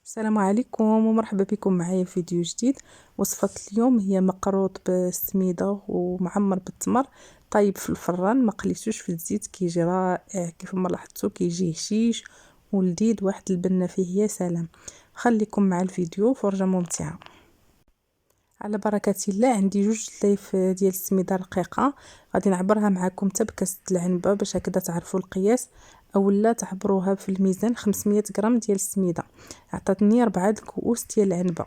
السلام عليكم ومرحبا بكم معايا في فيديو جديد. وصفة اليوم هي مقروط بالسميدة ومعمر بالتمر طيب في الفران، ما قليتوش في الزيت، كيجي رائع كيف ما لاحظتوا، كيجي هشيش ولذيذ، واحد البنه فيه يا سلام. خليكم مع الفيديو، فرجة ممتعة. على بركة الله، عندي جوج ليف ديال السميده رقيقه، غادي نعبرها معكم حتى بكاسه العنبه باش هكذا تعرفوا القياس، اولا تعبروها في الميزان. 500 غرام ديال السميده عطاتني 4 الكؤوس ديال العنبه.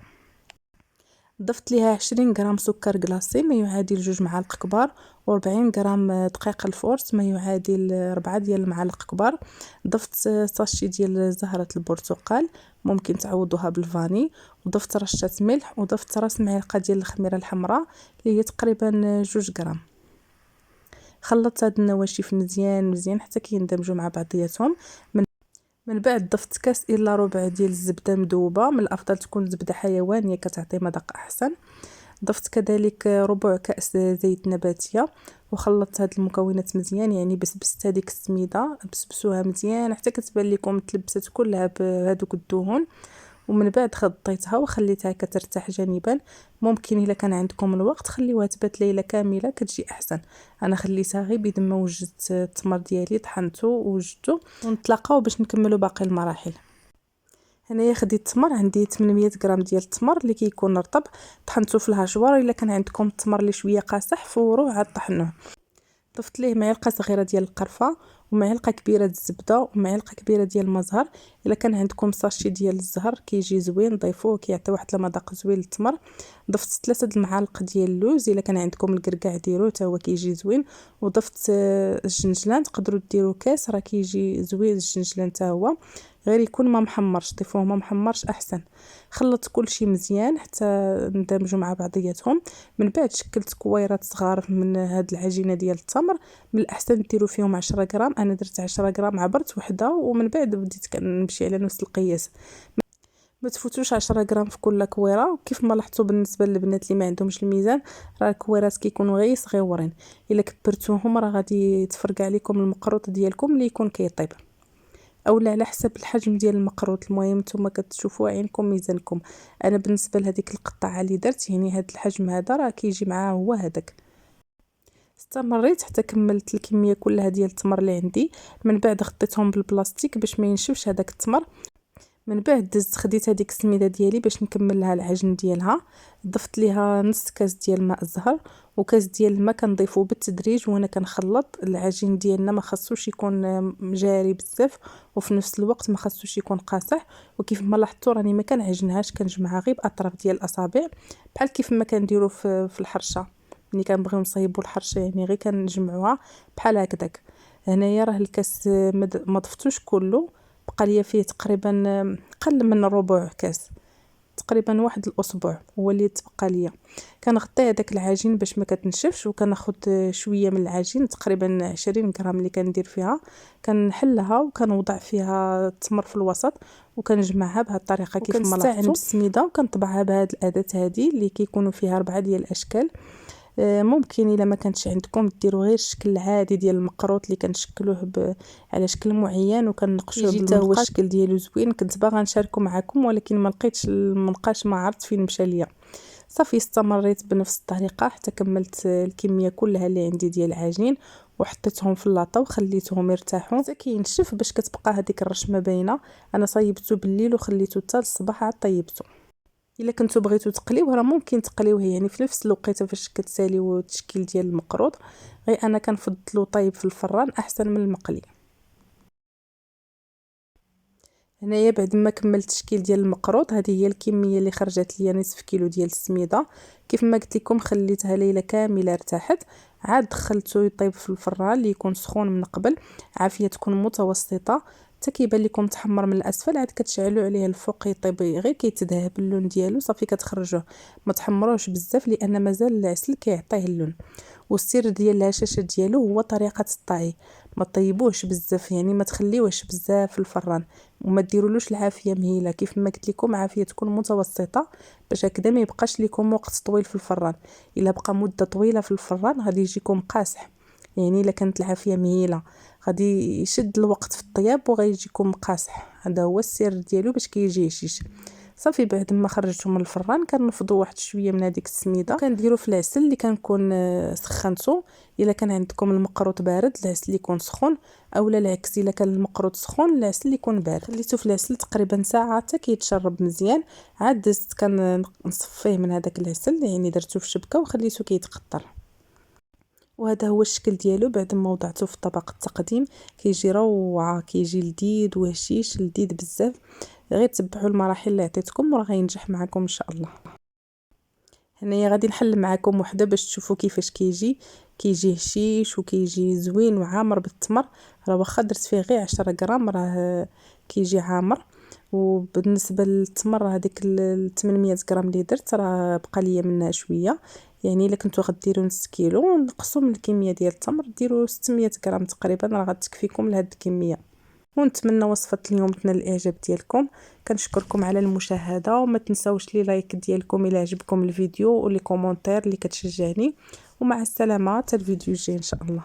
ضفت ليها 20 غرام سكر كلاصي ما يعادل 2 معالق كبار، و40 غرام دقيق الفورت ما يعادل 4 ديال المعالق كبار. ضفت ساشي ديال زهرة البرتقال، ممكن تعوضوها بالفاني، وضفت رشة ملح، وضفت راس معلقة ديال الخميرة الحمراء اللي هي تقريبا 2 غرام. خلطت هاد النواشف مزيان مزيان حتى كيندمجوا مع بعضياتهم. من بعد ضفت كاس الا ربع ديال الزبده مذوبه، من الافضل تكون زبده حيوانيه كتعطي مذاق احسن. ضفت كذلك ربع كاس زيت نباتيه، وخلطت هاد المكونات مزيان، يعني بسبست هذيك السميده، بسبسوها مزيان حتى كتبان لكم تلبست كلها بهذوك الدهون. ومن بعد غطيتها وخليتها كترتاح جانبا. ممكن الا كان عندكم الوقت خليوها تبات ليله كامله كتجي احسن. انا خليتها غير بيد ما وجدت التمر ديالي، طحنته ووجدته، ونتلاقاو باش نكملوا باقي المراحل. هنايا خديت التمر، عندي 800 غرام ديال التمر اللي كيكون رطب، طحنته في الهجوار. الا كان عندكم التمر اللي شويه قاصح فوروه عاد طحنوه. ضفت ليه معلقه صغيره ديال القرفه، ومعلقه كبيره ديال الزبده، ومعلقه كبيره ديال المزهر. الا كان عندكم ساشي ديال الزهر كيجي زوين ضيفوه، كيعطي واحد المذاق زوين للتمر. ضفت 3 المعالق ديال اللوز، الا كان عندكم الكركاع ديروه حتى هو كيجي زوين. وضفت الجنجلان، تقدروا ديروا كاس راه كيجي زوين الجنجلان حتى هو، غير يكون ما محمرش، ضيفوه ما محمرش احسن. خلطت كلشي مزيان حتى اندمجوا مع بعضياتهم. من بعد شكلت كويرات صغار من هاد العجينه ديال التمر، من الاحسن ديروا فيهم 10 غرام، انا درت 10 غرام، عبرت وحده ومن بعد بديت كنمشي على نفس القياس. ما تفوتوش 10 غرام في كل كويره، وكيف ما لاحظتوا بالنسبه للبنات اللي ما عندهمش الميزان، راه الكويرات كيكونوا غير صغيورين، الا كبرتوهم راه غادي تفرق عليكم المقروط ديالكم اللي يكون كيطيب، اولا على حسب الحجم ديال المقروط. المهم نتوما كتشوفوا عينكم ميزانكم. انا بالنسبه لهذيك القطعه اللي درت، يعني هذا الحجم هذا راه كيجي معاه هو هذاك. استمريت حتى كملت الكميه كلها ديال التمر اللي عندي. من بعد غطيتهم بالبلاستيك باش ما ينشفش هذاك التمر. من بعد دزت خديت هذيك السميده ديالي باش نكمل لها العجن ديالها. ضفت ليها نص كاس ديال ماء الزهر وكاس ديال الماء، كنضيفو بالتدريج وانا كنخلط. العجين ديالنا ما خصوش يكون جاري بزاف، وفي نفس الوقت ما خصوش يكون قاصح. وكيف ما لاحظتوا راني ما كنعجنهاش، كنجمعها غير باطراف ديال الاصابع، بحال كيف ما كنديروا في الحرشه. ملي كنبغيو نصايبوا الحرشه يعني غير كنجمعوها بحال هكذاك. هنايا راه الكاس ما ضفتوش كله، بقى ليا فيه تقريبا قل من ربع كاس، تقريبا واحد الاسبوع هو اللي تبقى ليا. كنغطي هذاك العجين باش ما كتنشفش، وكناخذ شويه من العجين تقريبا 20 غرام اللي كندير فيها، كنحلها وكنوضع فيها التمر في الوسط وكنجمعها بهذه الطريقه كيف ما لاحظتوا بالسميده، وكنطبعها بهذه الاداه هذه اللي كيكونوا فيها 4 ديال الاشكال. ممكن الا ما كانتش عندكم ديروا غير الشكل العادي ديال المقروط اللي كنشكلوه على شكل معين وكنقشوه بالملقاش. الشكل ديالو زوين، كنت باغا نشاركه معكم ولكن ما لقيتش المنقاش، ما عرفت فين مشى ليا. صافي استمريت بنفس الطريقه حتى كملت الكميه كلها اللي عندي ديال العجين، وحطيتهم في اللاطه وخليتهم يرتاحوا حتى كينشف باش كتبقى هذيك الرشمه باينه. انا صايبته بالليل وخليته حتى الصباح عاد طيبته. الا كنتو بغيتو تقليوه راه ممكن تقليوه يعني في نفس الوقيته فاش كتساليو التشكيل ديال المقروط، غير انا كنفضلو طيب في الفران احسن من المقلي. هنايا بعد ما كملت التشكيل ديال المقروط، هذه هي الكميه اللي خرجت ليا، نصف كيلو ديال السميده. كيف ما قلت لكم خليتها ليله كامله ارتاحت، عاد دخلته يطيب في الفران اللي يكون سخون من قبل، عافيه تكون متوسطه حتى كيبان لكم تحمر من الاسفل، عاد كتشعلوا عليه الفوق يطيب غير كيتذهب اللون ديالو، صافي كتخرجوه. ما تحمروش بزاف لان مازال العسل كيعطيه اللون. والسر ديال الهشاشه ديالو هو طريقه الطهي، ما طيبوهش بزاف يعني ما تخليوهش بزاف في الفران، وما ديرولوش العافيه مهيله، كيف ما قلت لكم عافيه تكون متوسطه باش هكذا ما يبقاش لكم وقت طويل في الفران. الا بقى مده طويله في الفران غادي يجيكم قاصح، يعني الا كانت العافيه مهيله غادي يشد الوقت في الطياب وغيجيكم مقاصح. هذا هو السر ديالو باش كيجي هشيش. صافي بعد ما خرجته من الفران كنفضوا واحد شويه من هذيك السميده كنديروا في العسل اللي كنكون سخنته. الا كان عندكم المقروط بارد العسل اللي يكون سخون، اولا العكس الا كان المقروط سخون العسل اللي يكون بارد. خليته في العسل تقريبا ساعه حتى كيتشرب مزيان. عاد دزت كنصفيه من هذاك العسل، يعني درته في شبكه وخليته كيتقطر. وهذا هو الشكل ديالو بعد ما وضعته في طبق التقديم. كيجي روعه، كيجي لذيذ وهشيش لذيذ بزاف. غير تبعوا المراحل اللي عطيتكم وراه غينجح معكم ان شاء الله. هنايا غادي نحل معكم وحده باش تشوفوا كيفاش كيجي هشيش وكيجي زوين وعامر بالتمر. راه واخا درت فيه غير 10 غرام راه كيجي عامر. وبالنسبه للتمر هذيك 800 غرام اللي درت راه بقى ليا منها شويه. يعني الا كنتو غديروا نص كيلو نقصوا من الكميه ديال التمر ديروا 600 غرام تقريبا، راه غتكفيكم لهاد الكميه. ونتمنى وصفه اليوم تنال الاعجاب ديالكم. كنشكركم على المشاهده، وما تنساوش لي لايك ديالكم الى عجبكم الفيديو ولي كومونتير اللي كتشجعني. ومع السلامه حتى الفيديو الجاي ان شاء الله.